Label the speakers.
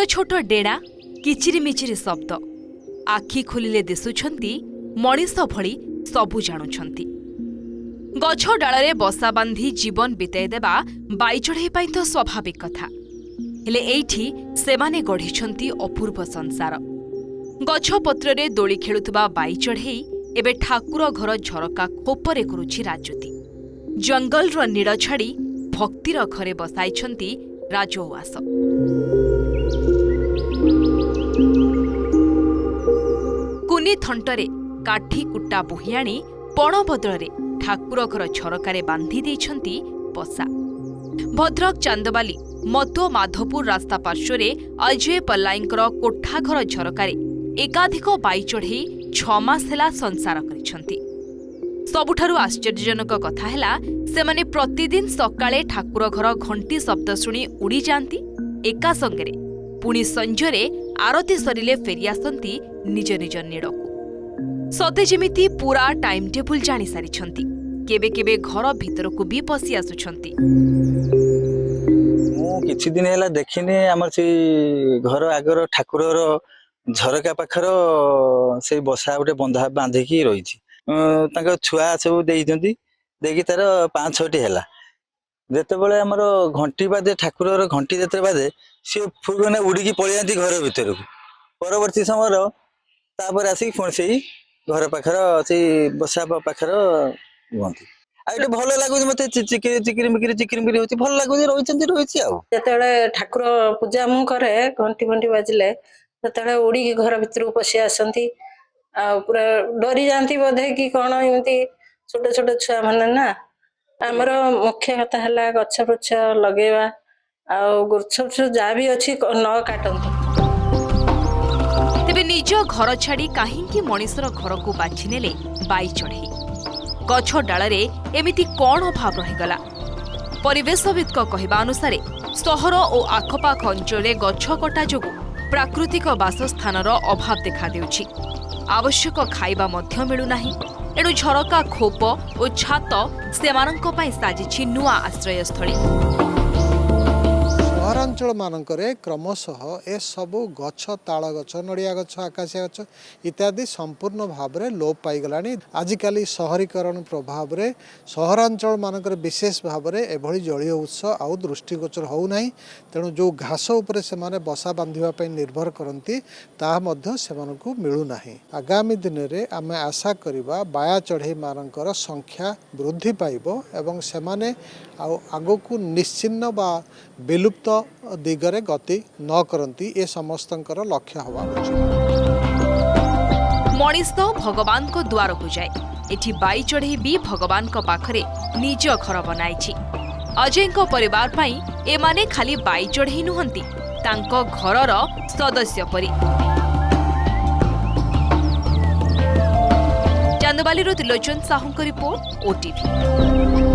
Speaker 1: छोट डेणा किचिरी मिचिरी शब्द आखि खोलिले दिसुछंती मणिष भଳି सबु जाणुछंती। गछ डाଳରେ बसा बांधी जीवन बिताई देबा बाई चढ़ई पाई तो स्वाभाविक कथा, हेले एइठी सेमाने गढ़िछंती अपूर्व संसार। गछ पत्ररे दोली खेलुथबा बाई चढ़ई एबे ठाकुर घर झरका खोपरे करुछि राजूती। जंगलर नीड़ छाड़ी भक्तिर घरे बसाइछंती राजउआस। कुनी थंटरे काठी कुटा बोही आनी पण बदଳରେ ठाकुर घर झरकारे बांधी देइछंती बसा। भद्रक चांदबाली मतो माधोपुर रास्ता पार्श्वरे अजय पल्लाईंकर कोठा घर झरकारे एकाधिक बाई चढ़ई 6 मास हेला संसार करिछंती। सबुठारु आश्चर्यजनक कथा हेला सेमाने प्रतिदिन सकाळे ठाकुर घर घंटी शब्द शुणी उड़ी जाती, एका संगरे पुणी संजरे आरती सरिले फेरी आसती निज निज नीड़कू। सते जेमिति पूरा टाइम टेबुल जानी सारिछंती। केबे केबे घर भितरकू भी पसी आसुछंती।
Speaker 2: मु किछि दिन हेला देखिने हमर से घर आगर ठाकुरर झरका पाखर से बसा गोटे बंधा बांधिकी रही। छुआ सब देकी तार 5-6टी है जिते बड़े आमर घंटी बाजे ठाकुर घंटी जिते बाजे सी फुगने उड़िकी पलि जाती घर भर को। परवर्ती समय तापर आसिक पुणी से घर पाखर से बसा पाखर रुहती। आइटे भल लगुच मत चिकिरी चिकिरी मिकिरी चिकिरी मिकिरी होती भल लगुच रही
Speaker 3: जिते ठाकुर पूजा मु करे घंटी घंटी बाजिले से उड़ी घर भर पशि आसती। पूरा डरी जाती बोधे कि कौन एमती छोट छोट छुआ मैंने ना। आमर मुख्य कथा है गछ पछ लगेवा गुछ जहाँ भी अच्छी न काटती।
Speaker 1: तेबे निज घर छाड़ी काहींकी मनिषर घर को बाछि नेले बाई चढ़ई। गछ डाଳରେ एमिति कौन अभाव रहीगला? परिवेशविदक कहवा अनुसारे सहर और आखपाख अंचल गछ कटा जोगु प्राकृतिक बासस्थानर अभाव देखा देउछि। आवश्यक खाइबा मध्य मिलुनाही। एणु झरका खोप और छात सेमानंक पई साजिछि नुआ आश्रयस्थली।
Speaker 4: सहरांचल मानकरे क्रमशः ए सबु गछ ताल गछ नड़िया गछ आकाशिया गछ इत्यादि संपूर्ण भाव में लोप पाईगलानी। आजिकाली शहरीकरण प्रभाव में सहरांचल मानकर विशेष भाव में एभली जलीय उत्स आउ दृष्टिगोचर होना। तेणु जो घास उपरे से माने बसा बांधिबा निर्भर करती ताहा मध्य सेमानकु मिलुना। आगामी दिन में आम आशा करिबा बाया चढ़ई मानकर संख्या वृद्धि पाइबो एवं सेमाने आगकु निश्चिन्न बा विलुप्त दिगरे गति न करती ए समस्तंकर लक्ष्य हवा उचित।
Speaker 1: मनीष तो भगवान को द्वार को जाए। एठी बाई चढ़ई भी भगवान को पाखरे निज घर बनाइछि। अजय को परिवार पाई एमाने खाली बाई चढ़ई नुहंती, तांको घरर सदस्य परी। Chandbali Trilochan Sahu report, OTV.